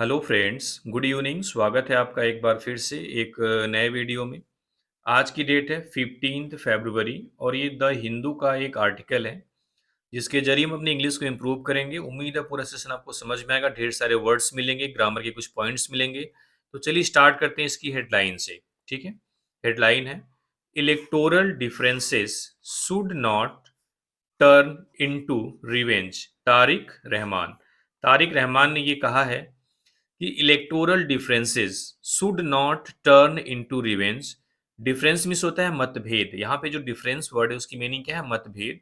Hello friends, good evening. स्वागत है आपका एक बार फिर से एक नए वीडियो में। आज की डेट है 15 फरवरी और ये द हिंदू का एक आर्टिकल है जिसके जरिए हम अपनी इंग्लिश को इम्प्रूव करेंगे। उम्मीद है पूरा सेशन आपको समझ में आएगा, ढेर सारे वर्ड्स मिलेंगे, ग्रामर के कुछ पॉइंट्स मिलेंगे। तो चलिए स्टार्ट करते हैं इसकी हेडलाइन से। ठीक है, हेडलाइन है electoral differences should not turn into revenge. Tariq Rahman ने ये कहा है कि electoral differences should not turn into revenge. Difference means होता है मतभेद। यहाँ पे जो डिफरेंस वर्ड है उसकी मीनिंग क्या है? मतभेद।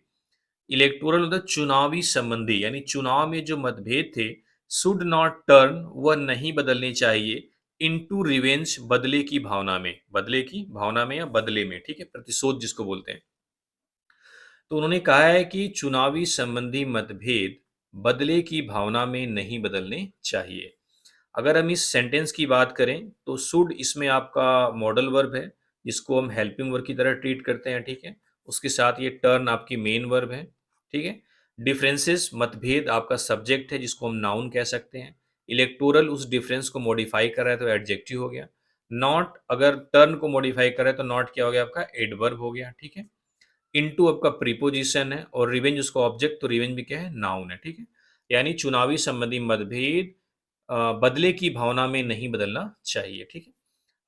इलेक्टोरल होता है चुनावी संबंधी, यानी चुनाव में जो मतभेद थे, शुड नॉट टर्न, वह नहीं बदलने चाहिए, इनटू रिवेंज, बदले की भावना में, बदले की भावना में या बदले में। ठीक है, प्रतिशोध जिसको बोलते हैं। तो उन्होंने कहा है कि चुनावी संबंधी मतभेद बदले की भावना में नहीं बदलने चाहिए। अगर हम इस सेंटेंस की बात करें तो शुड इसमें आपका मॉडल वर्ब है जिसको हम हेल्पिंग वर्ब की तरह ट्रीट करते हैं। ठीक है, उसके साथ ये टर्न आपकी मेन वर्ब है। ठीक है, डिफरेंसेस मतभेद आपका सब्जेक्ट है जिसको हम नाउन कह सकते हैं। इलेक्टोरल उस डिफरेंस को मॉडिफाई कर रहा है तो एडजेक्टिव हो गया। नॉट अगर टर्न को मॉडिफाई कर रहा है तो नॉट क्या हो गया? आपका एडवर्ब हो गया। ठीक है, इनटू आपका प्रीपोजिशन है और रिवेंज उसका ऑब्जेक्ट, तो रिवेंज भी क्या है? नाउन है। ठीक है, यानी चुनावी संबंधी मतभेद बदले की भावना में नहीं बदलना चाहिए। ठीक है,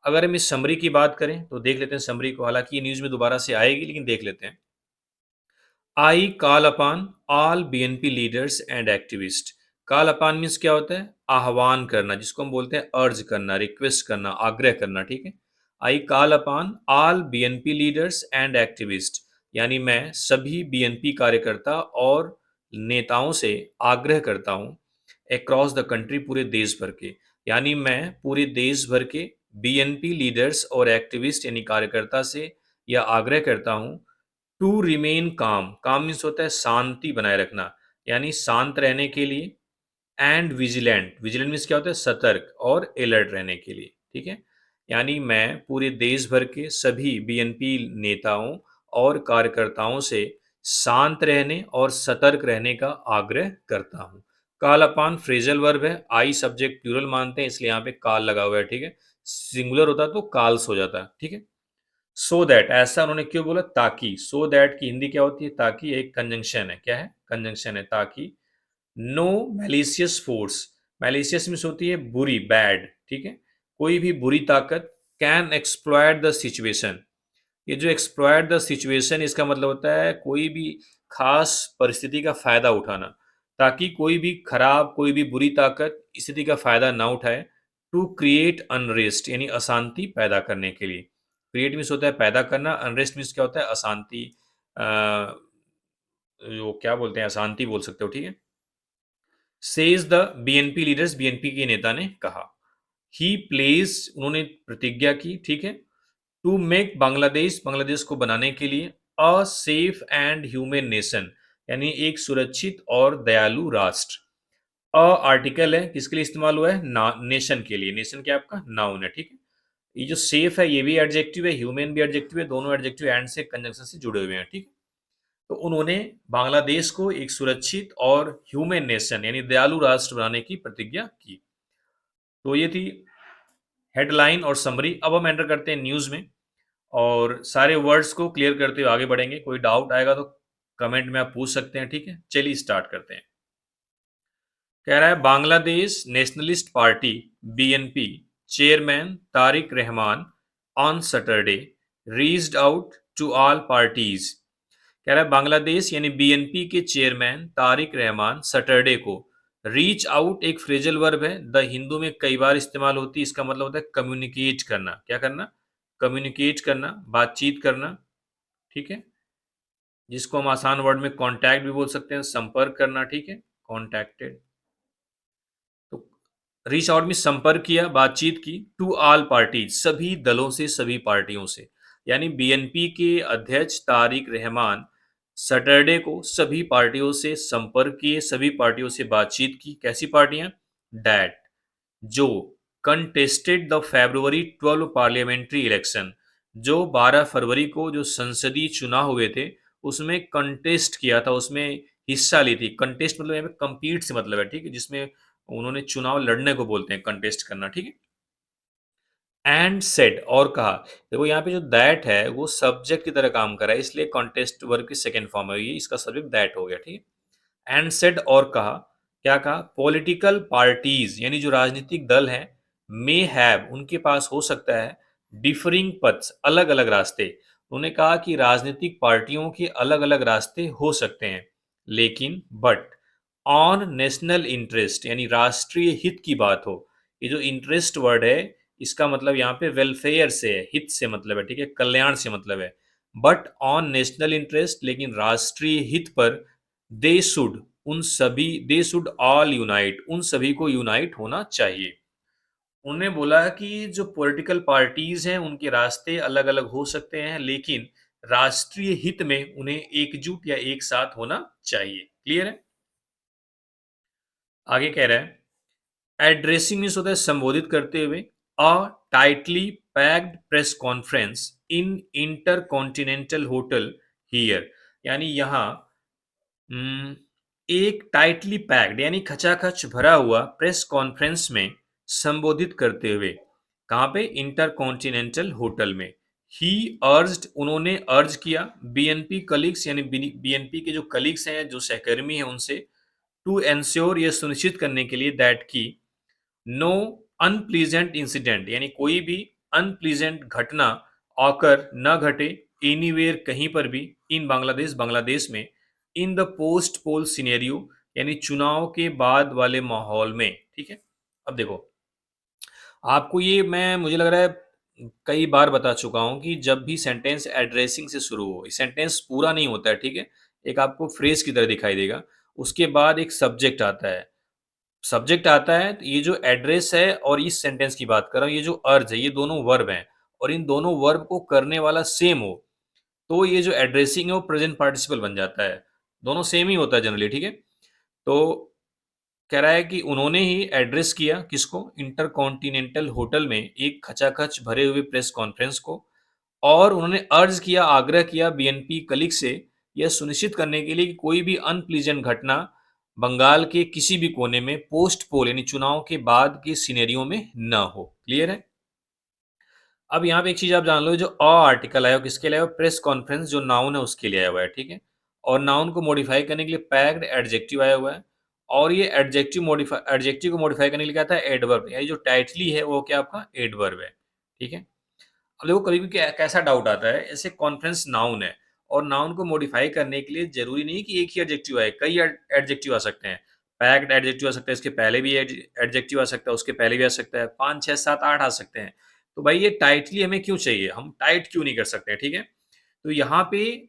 अगर हम इस समरी की बात करें तो देख लेते हैं समरी को। हालांकि ये न्यूज में दोबारा से आएगी लेकिन देख लेते हैं। I call upon all BNP leaders and activist. Call upon means क्या होता है? आह्वान करना, जिसको हम बोलते हैं अर्ज करना, रिक्वेस्ट करना, आग्रह करना। ठीक है, I call upon all BNP leaders and activist, यानी मैं सभी बीएनपी कार्यकर्ता और नेताओं से आग्रह करता हूं, अक्रॉस द कंट्री, पूरे देश भर के, यानी मैं पूरे देश भर के बीएनपी लीडर्स और एक्टिविस्ट यानी कार्यकर्ता से यह आग्रह करता हूं, टू रिमेन काम। काम मीन्स होता है शांति बनाए रखना, यानी शांत रहने के लिए। एंड विजिलेंट, विजिलेंट मीन्स क्या होता है? सतर्क और अलर्ट रहने के लिए। ठीक है, यानी मैं पूरे देश भर के सभी बीएनपी नेताओं और कार्यकर्ताओं से शांत रहने और सतर्क रहने का आग्रह करता हूं। काल अपान फ्रेजल वर्ब है, आई सब्जेक्ट प्लूरल मानते हैं इसलिए यहाँ पे काल लगा हुआ है। ठीक है, सिंगुलर होता तो काल्स हो जाता। ठीक है, सो दैट, ऐसा उन्होंने क्यों बोला? ताकि। सो दैट की हिंदी क्या होती है? ताकि। एक कंजंक्शन है। क्या है? कंजंक्शन है। ताकि no malicious force, malicious means होती है बुरी, बैड। ठीक है, कोई भी बुरी ताकत कैन एक्सप्लॉयट द सिचुएशन। ये जो एक्सप्लॉयट द सिचुएशन, इसका मतलब होता है कोई भी खास परिस्थिति का फायदा उठाना, ताकि कोई भी खराब, कोई भी बुरी ताकत स्थिति का फायदा ना उठाए। टू क्रिएट अनरेस्ट, यानी अशांति पैदा करने के लिए। क्रिएट मीन्स होता है पैदा करना, अनरेस्ट मीन्स क्या होता है? अशांति। अ, जो क्या बोलते हैं, अशांति बोल सकते हो। ठीक है, says the BNP leaders, BNP के नेता ने कहा। ही प्लेज, उन्होंने प्रतिज्ञा की। ठीक है, टू मेक बांग्लादेश, बांग्लादेश को बनाने के लिए a safe and human nation, यानी एक सुरक्षित और दयालु राष्ट्र। अ आर्टिकल है, किसके लिए इस्तेमाल हुआ है? नेशन के लिए। नेशन क्या है? आपका नाउन है। ठीक है, ये जो सेफ है ये भी एडजेक्टिव है, ह्यूमन भी एडजेक्टिव है, दोनों एडजेक्टिव एंड से कंजंक्शन से जुड़े हुए हैं। ठीक है, तो उन्होंने बांग्लादेश को एक सुरक्षित और ह्यूमन नेशन यानी दयालु राष्ट्र बनाने की प्रतिज्ञा की। तो ये थी हेडलाइन और समरी। अब हम एंटर करते हैं न्यूज में और सारे वर्ड्स को क्लियर करते हुए आगे बढ़ेंगे। कोई डाउट आएगा तो कमेंट में आप पूछ सकते हैं। ठीक है, चलिए स्टार्ट करते हैं। कह रहा है Bangladesh Nationalist Party BNP chairman Tarique Rahman on Saturday reached out to all parties. कह रहा है बांग्लादेश यानी बीएनपी के चेयरमैन तारिक रहमान सैटरडे को, रीच आउट एक फ्रेजल वर्ब है, द हिंदू में कई बार इस्तेमाल होती है। इसका मतलब होता है कम्युनिकेट करना। क्या करना? कम्युनिकेट करना, बातचीत करना। ठीक है, जिसको हम आसान वर्ड में कॉन्टैक्ट भी बोल सकते हैं, संपर्क करना। ठीक है, कॉन्टैक्टेड। तो रीच आउट में संपर्क किया, बातचीत की। टू ऑल पार्टीज, सभी दलों से, सभी पार्टियों से, यानी बीएनपी के अध्यक्ष तारिक रहमान सैटरडे को सभी पार्टियों से संपर्क किए, सभी पार्टियों से बातचीत की। कैसी पार्टियां? डैट, जो contested the February 12 parliamentary election, जो 12 फरवरी को जो संसदीय चुनाव हुए थे उसमें कंटेस्ट किया था, उसमें हिस्सा ली थी। कंटेस्ट मतलब यहाँ पे compete से मतलब है। ठीक है, जिसमें उन्होंने चुनाव लड़ने को बोलते हैं, कंटेस्ट करना, ठीक है? एंड सेड और कहा। देखो यहाँ पे जो दैट है वो सब्जेक्ट की तरह काम कर रहा है, इसलिए कॉन्टेस्ट वर्ब की सेकंड फॉर्म है, ये इसका सब्जेक्ट दैट हो गया, ठीक है? एंड सेड और कहा, क्या कहा? पॉलिटिकल पार्टीज यानी जो राजनीतिक दल हैं, मे हैव उनके पास हो सकता है डिफरिंग पथ्स अलग अलग रास्ते। उन्होंने कहा कि राजनीतिक पार्टियों के अलग अलग रास्ते हो सकते हैं, लेकिन बट ऑन नेशनल इंटरेस्ट यानी राष्ट्रीय हित की बात हो। ये जो इंटरेस्ट वर्ड है, इसका मतलब यहाँ पे वेलफेयर से है, हित से मतलब है, ठीक है? कल्याण से मतलब है। बट ऑन नेशनल इंटरेस्ट, लेकिन राष्ट्रीय हित पर दे शुड उन सभी दे शुड ऑल यूनाइट उन सभी को यूनाइट होना चाहिए। उन्होंने बोला कि जो पॉलिटिकल पार्टीज हैं उनके रास्ते अलग अलग हो सकते हैं, लेकिन राष्ट्रीय हित में उन्हें एकजुट या एक साथ होना चाहिए। क्लियर है? आगे कह रहा है एड्रेसिंग मीन्स होता है संबोधित करते हुए। A tightly packed press conference in Intercontinental hotel here, यानी यहाँ हम्म, एक टाइटली पैक्ड यानी खचाखच भरा हुआ प्रेस कॉन्फ्रेंस में संबोधित करते हुए। कहाँ पे? इंटरकॉन्टिनेंटल होटल में। ही अर्ज्ड उन्होंने अर्ज किया बीएनपी कलीग्स यानी बीएनपी के जो कलीग्स हैं, जो सहकर्मी हैं, उनसे टू एंश्योर ये सुनिश्चित करने के लिए दैट की नो अनप्लीजेंट इंसिडेंट यानी कोई भी अनप्लीजेंट घटना ऑकर न घटे एनीवेयर कहीं पर भी इन बांग्लादेश बांग्लादेश में in the post pole scenario यानी चुनाव के बाद वाले माहौल में। ठीक है? अब देखो, आपको ये मैं मुझे लग रहा है कई बार बता चुका हूं कि जब भी सेंटेंस एड्रेसिंग से शुरू हो, सेंटेंस पूरा नहीं होता है, ठीक है? एक आपको फ्रेज की तरह दिखाई देगा, उसके बाद एक सब्जेक्ट आता है। सब्जेक्ट आता है तो ये जो एड्रेस है और इस सेंटेंस की बात कर रहा हूँ, ये जो अर्ज है, ये दोनों वर्ब हैं और इन दोनों वर्ब को करने वाला सेम हो, तो ये जो एड्रेसिंग है वो प्रेजेंट पार्टिसिपल बन जाता है। दोनों सेम ही होता है जनरली, ठीक है? तो कह रहा है कि उन्होंने ही एड्रेस किया किसको? इंटरकॉन्टिनेंटल होटल में एक खचाखच भरे हुए प्रेस कॉन्फ्रेंस को, और उन्होंने अर्ज किया, आग्रह किया बीएनपी कलीग से यह सुनिश्चित करने के लिए कि कोई भी अनप्लीजेंट घटना बंगाल के किसी भी कोने में पोस्ट पोल यानी चुनाव के बाद के सिनेरियो में न हो। क्लियर है? अब यहाँ पे एक चीज आप जान लो, जो अ आर्टिकल आया वो किसके लिए आया? प्रेस कॉन्फ्रेंस जो नाउन है उसके लिए आया हुआ है, ठीक है? और नाउन को मॉडिफाई करने के लिए पैक्ड एडजेक्टिव आया हुआ है, और ये एडजेक्टिव को मॉडिफाई करने के लिए क्या था? एडवर्ब, यानी जो टाइटली है वो क्या आपका एडवर्ब है। ठीक है? अब देखो, कभी भी कैसा डाउट आता है, ऐसे कॉन्फ्रेंस नाउन है और नाउन को मॉडिफाई करने के लिए जरूरी नहीं कि एक ही एडजेक्टिव आए, कई एडजेक्टिव आ सकते हैं। पैक्ड एडजेक्टिव आ सकता है, इसके पहले भी एडजेक्टिव आ सकता है, उसके पहले भी आ सकता है, 5 6 7 8 आ सकते हैं। तो भाई ये टाइटली हमें क्यों चाहिए? हम टाइट क्यों नहीं कर सकते? ठीक है? तो यहाँ पे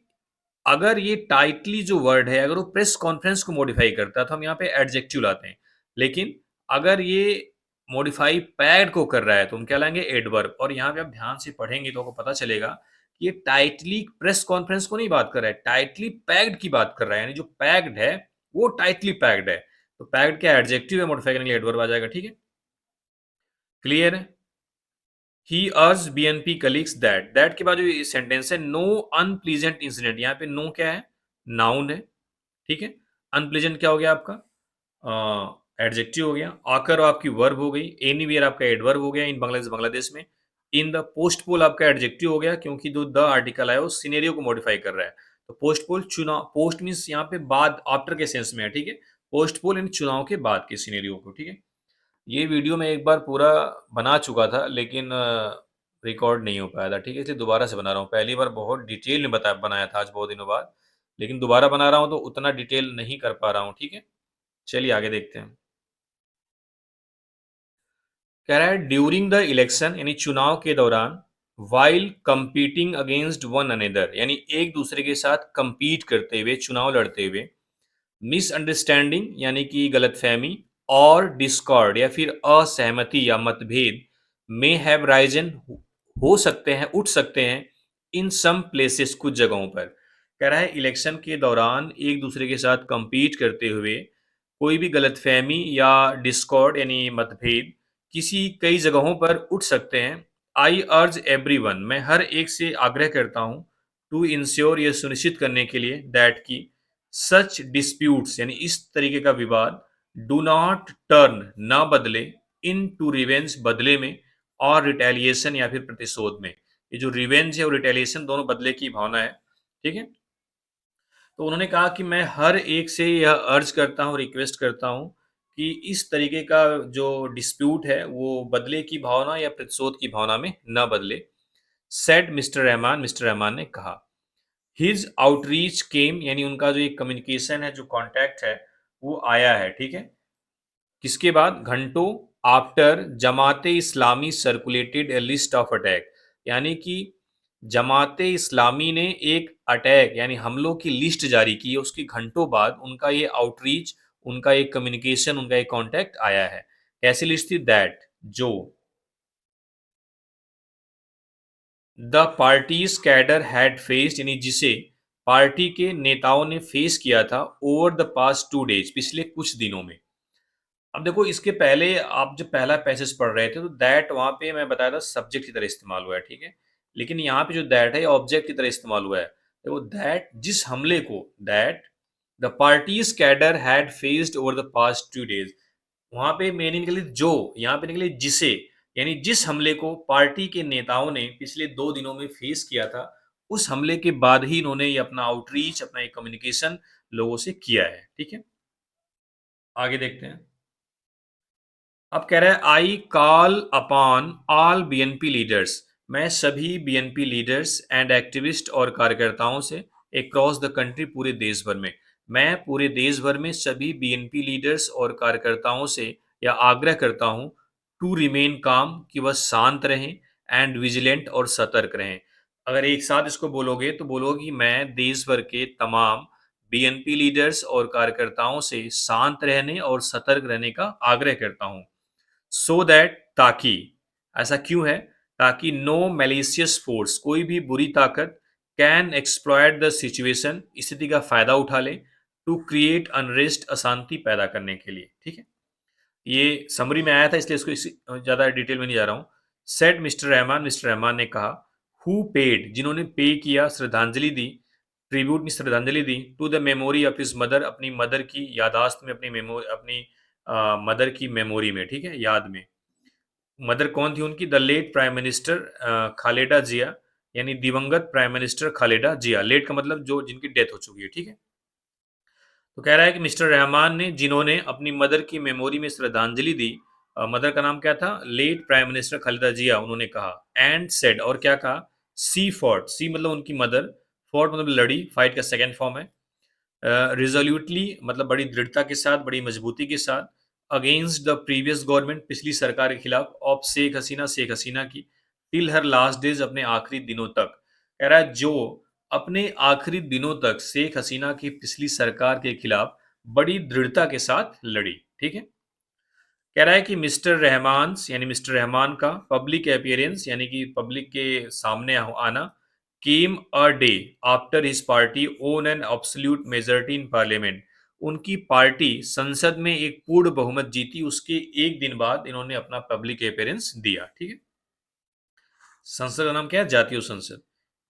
अगर ये टाइटली जो वर्ड है, अगर वो प्रेस कॉन्फ्रेंस को मॉडिफाई करता है तो हम यहाँ पे एडजेक्टिव लाते हैं, लेकिन अगर ये मॉडिफाई पैड को कर रहा है तो हम क्या लाएंगे? एडवर्ब। और यहाँ पे आप ध्यान से पढ़ेंगे तो आपको पता चलेगा कि ये टाइटली प्रेस कॉन्फ्रेंस को नहीं बात कर रहा है, टाइटली पैक्ड की बात कर रहा है, यानी जो पैक्ड है वो टाइटली पैक्ड है। तो पैक्ड क्या एडजेक्टिव है, मॉडिफाई करने के लिए एडवर्ब आ जाएगा। ठीक है? क्लियर है? ही अर्ज बीएनपी कलीग्स दैट के बाद जो सेंटेंस है, नो अनप्लीजेंट इंसिडेंट, यहाँ पे नो क्या है? नाउन है। ठीक है? अनप्लेजेंट क्या हो गया आपका? एडजेक्टिव हो गया। आकर आपकी वर्ब हो गई। एनीवेयर आपका एडवर्ब हो गया इन बांग्लादेश बांग्लादेश में। इन द पोस्ट पोल आपका एडजेक्टिव हो गया, क्योंकि जो द आर्टिकल है वो सिनेरियो को मॉडिफाई कर रहा है। तो पोस्ट पोल चुनाव, पोस्ट मीन्स यहाँ पे बाद, आफ्टर के सेंस में है। ठीक है? पोस्ट पोल इन चुनाव के बाद के सिनेरियो को। ठीक है? ये वीडियो मैं एक बार पूरा बना चुका था, लेकिन रिकॉर्ड नहीं हो पाया था। ठीक है? इसलिए दोबारा से बना रहा हूँ। पहली बार बहुत डिटेल में बनाया था आज बहुत दिनों बाद, लेकिन दोबारा बना रहा हूँ तो उतना डिटेल नहीं कर पा रहा हूँ। ठीक है? चलिए आगे देखते हैं। कह रहा है ड्यूरिंग द इलेक्शन यानी चुनाव के दौरान, while competing against one another यानी एक दूसरे के साथ कंपीट करते हुए, चुनाव लड़ते हुए, मिसअंडरस्टैंडिंग यानी कि गलतफहमी, और डिस्कॉर्ड या फिर असहमति या मतभेद में हैव राइजन हो सकते हैं, उठ सकते हैं इन सम प्लेसेस कुछ जगहों पर। कह रहा है इलेक्शन के दौरान एक दूसरे के साथ compete करते हुए कोई भी गलतफहमी या डिस्कॉर्ड यानी मतभेद किसी कई जगहों पर उठ सकते हैं। आई अर्ज एवरीवन, मैं हर एक से आग्रह करता हूँ, टू इंश्योर ये सुनिश्चित करने के लिए दैट की सच डिस्प्यूट्स यानी इस तरीके का विवाद डू नॉट टर्न, ना बदले, इन टू रिवेंज, बदले में, और रिटेलिएशन या फिर प्रतिशोध में। ये जो रिवेंज है और रिटेलिएशन दोनों बदले की भावना है, ठीक है। तो उन्होंने कहा कि मैं हर एक से यह अर्ज करता हूँ, रिक्वेस्ट करता हूँ कि इस तरीके का जो डिस्प्यूट है वो बदले की भावना या प्रतिशोध की भावना में न बदले। सेड मिस्टर रहमान ने कहा। हिज आउटरीच केम, यानी उनका जो एक कम्युनिकेशन है, जो कॉन्टैक्ट है, वो आया है, ठीक है। किसके बाद? घंटों after Jamaate Islami circulated a list of attack, यानी कि जमाते इस्लामी ने एक अटैक यानी हमलों की लिस्ट जारी की है, उसके घंटों बाद उनका ये आउटरीच, उनका एक कम्युनिकेशन, उनका एक कॉन्टैक्ट आया है। कैसी लिस्ट थी? दैट, जो the parties cadre had faced, यानी जिसे पार्टी के नेताओं ने फेस किया था ओवर द पास्ट 2 डेज, पिछले कुछ दिनों में। अब देखो, इसके पहले आप जब पहला पैसेज पढ़ रहे थे तो दैट वहाँ पे मैं बताया था सब्जेक्ट की तरह इस्तेमाल हुआ है, ठीक है? लेकिन यहाँ पे जो दैट है ये ऑब्जेक्ट की तरह इस्तेमाल हुआ है। देखो, दैट जिस हमले को, that the parties cadre had faced over the past 2 days, वहाँ पे मेन निकली जो, यहाँ पे निकली जिसे, यानी जिस हमले को पार्टी के नेताओं ने पिछले 2 दिनों में फेस किया था, उस हमले के बाद ही इन्होंने ये अपना आउटरीच, अपना एक कम्युनिकेशन लोगों से किया है, ठीक है? आगे देखते हैं। अब कह रहा है I call upon all BNP leaders, मैं सभी बीएनपी लीडर्स एंड एक्टिविस्ट और कार्यकर्ताओं से अक्रॉस द कंट्री, पूरे देश भर में, मैं पूरे देश भर में सभी बीएनपी लीडर्स और कार्यकर्ताओं से या आग्रह करता हूं टू रिमेन काम, कि वह शांत रहें, एंड विजिलेंट और सतर्क रहें। अगर एक साथ इसको बोलोगे तो बोलोगे कि मैं देश भर के तमाम बीएनपी लीडर्स और कार्यकर्ताओं से शांत रहने और सतर्क रहने का आग्रह करता हूं। सो दैट, ताकि, ऐसा क्यों है? ताकि नो मैलिशियस फोर्स, कोई भी बुरी ताकत, कैन एक्सप्लॉयट द सिचुएशन, स्थिति का फायदा उठा ले, टू क्रिएट अनरेस्ट, अशांति पैदा करने के लिए, ठीक है। ये समरी में आया था, इसलिए इसको ज्यादा डिटेल में नहीं जा रहा हूँ। सेड मिस्टर रहमान ने कहा, हु पेड, जिन्होंने पे किया, श्रद्धांजलि दी, ट्रिब्यूट में श्रद्धांजलि दी, to the memory of his mother, अपनी मदर की यादाश्त में, अपनी मेमोरी, अपनी मदर की मेमोरी में, ठीक है, याद में। मदर कौन थी उनकी? द लेट प्राइम मिनिस्टर खालेडा जिया, यानी दिवंगत प्राइम मिनिस्टर खालेडा जिया। लेट का मतलब जो, जिनकी डेथ हो चुकी है, ठीक है। तो कह रहा है कि मिस्टर रहमान ने, जिन्होंने अपनी मदर की मेमोरी में श्रद्धांजलि दी, मदर का नाम क्या था? लेट प्राइम मिनिस्टर खालिदा जिया, उन्होंने कहा, एंड सेड, और क्या कहा? सी फॉर्ट, सी मतलब उनकी मदर, फॉर्ट मतलब लड़ी, फाइट का सेकेंड फॉर्म है। रिजोल्यूटली मतलब बड़ी दृढ़ता के साथ, बड़ी मजबूती के साथ, अगेंस्ट द प्रीवियस गवर्नमेंट, पिछली सरकार के खिलाफ, ऑफ शेख हसीना की, टिल हर लास्ट डेज, अपने आखिरी दिनों तक। कह रहा है जो अपने आखिरी दिनों तक शेख हसीना की पिछली सरकार के खिलाफ बड़ी दृढ़ता के साथ लड़ी, ठीक है। कह रहा है कि मिस्टर रहमान, यानी मिस्टर रहमान का पब्लिक अपीयरेंस, यानी कि पब्लिक के सामने आना, came a day after his party won an absolute majority in parliament, उनकी पार्टी संसद में एक पूर्ण बहुमत जीती, उसके एक दिन बाद इन्होंने अपना पब्लिक अपीयरेंस दिया, ठीक है। संसद का नाम क्या है? जातीय संसद।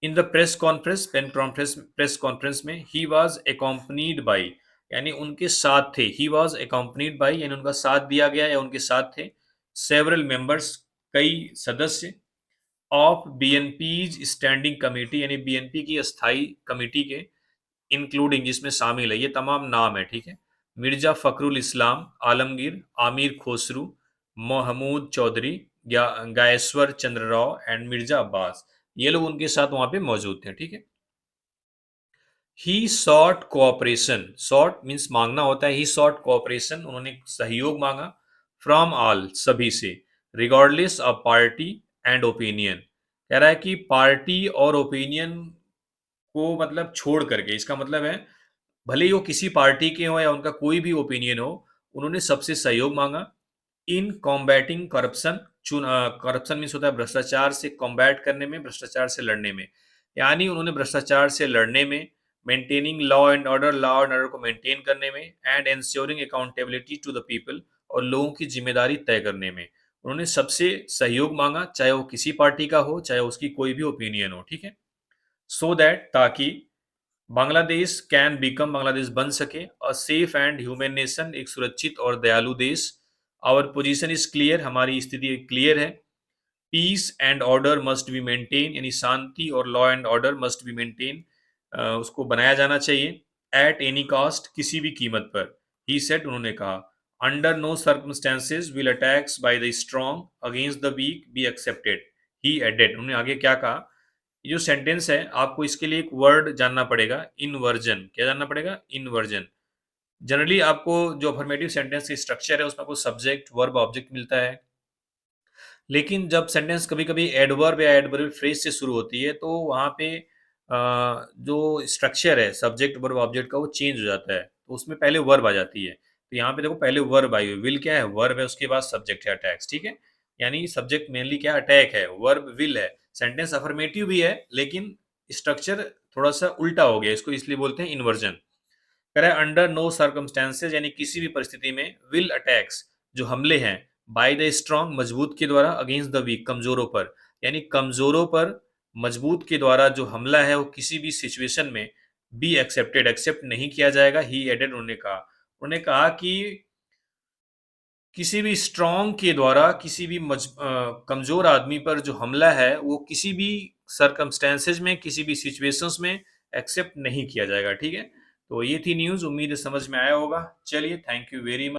In the press conference, press conference में, ही वॉज अकम्पनीड बाई, यानी उनके साथ थे, ही वॉज अकम्पनीड बाई, यानी उनका साथ दिया गया या उनके साथ थे, सेवरल मेंबर्स, कई सदस्य, ऑफ बीएनपीज स्टैंडिंग कमेटी, यानी बीएनपी की अस्थाई कमेटी के, इंक्लूडिंग, जिसमें शामिल है, ये तमाम नाम है, ठीक है। मिर्जा फखरुल इस्लाम आलमगीर, आमिर खोसरू, महमूद चौधरी, गायेश्वर चंद्र राव एंड मिर्जा अब्बास, ये लोग उनके साथ वहां पे मौजूद थे, ठीक है। ही सॉट कोऑपरेशन, सॉट मीन्स मांगना होता है, ही सॉट कोऑपरेशन, उन्होंने सहयोग मांगा, फ्रॉम ऑल, सभी से, regardless of party and opinion. कह रहा है कि पार्टी और ओपिनियन को मतलब छोड़ करके, इसका मतलब है भले ही वो किसी पार्टी के हो या उनका कोई भी ओपिनियन हो, उन्होंने सबसे सहयोग मांगा, इन कॉम्बैटिंग करप्शन, करप्शन मीन्स होता है भ्रष्टाचार से कॉम्बैट करने में, भ्रष्टाचार से लड़ने में, यानी उन्होंने भ्रष्टाचार से लड़ने में, मेंटेनिंग लॉ एंड ऑर्डर को मेंटेन करने में, and ensuring accountability to the people, और लोगों की जिम्मेदारी तय करने में, उन्होंने सबसे सहयोग मांगा, चाहे वो किसी पार्टी का हो, चाहे उसकी कोई भी ओपिनियन हो, ठीक है। सो दैट, ताकि बांग्लादेश कैन बिकम, बांग्लादेश बन सके, a safe and human nation, एक सुरक्षित और दयालु देश। आवर पोजीशन इज क्लियर, हमारी स्थिति क्लियर है। Peace and order must be maintain, यानी शांति और law and order must be maintain, उसको बनाया जाना चाहिए। एट एनी कॉस्ट, किसी भी कीमत पर। ही सेड, उन्होंने कहा। Under no circumstances will attacks by the strong against the weak be accepted. He added, उन्होंने आगे क्या कहा। ये जो सेंटेंस है, आपको इसके लिए एक वर्ड जानना पड़ेगा, इनवर्जन। क्या जानना पड़ेगा? इनवर्जन। जनरली आपको जो अफर्मेटिव सेंटेंस की स्ट्रक्चर है, उसमें आपको सब्जेक्ट, वर्ब, ऑब्जेक्ट मिलता है। लेकिन जब सेंटेंस कभी-कभी एडवर्ब या एडवर्बियल फ्रेज से शुरू होती है, तो वहाँ पे जो स्ट्रक्चर है सब्जेक्ट, वर्ब, ऑब्जेक्ट का, वो चेंज हो जाता है। तो उसमें पहले वर्ब आ जाती है। तो यहाँ पे देखो पहले वर्ब आई हुई है। विल क्या है? वर्ब है, उसके बाद सब्जेक्ट है अटैक्स, ठीक है? यानी सब्जेक्ट मेनली क्या है? अटैक है, वर्ब विल है। सेंटेंस अफर्मेटिव भी है, लेकिन स्ट्रक्चर थोड़ा-सा उल्टा हो गया, इसको इसलिए बोलते हैं इन्वर्जन। कह रहा है अंडर नो सर्कमस्टेंसेज, यानी किसी भी परिस्थिति में, विल अटैक्स, जो हमले हैं, बाय द स्ट्रॉन्ग, मजबूत के द्वारा, अगेंस्ट द वीक, कमजोरों पर, यानी कमजोरों पर मजबूत के द्वारा जो हमला है, वो किसी भी सिचुएशन में बी एक्सेप्टेड, एक्सेप्ट नहीं किया जाएगा। ही एडेड, उन्होंने कहा कि किसी भी स्ट्रॉन्ग के द्वारा किसी भी कमजोर आदमी पर जो हमला है, वो किसी भी सर्कमस्टेंसेज में, किसी भी सिचुएशंस में एक्सेप्ट नहीं किया जाएगा, ठीक है? तो ये थी न्यूज़, उम्मीद है समझ में आया होगा। चलिए, थैंक यू वेरी मच।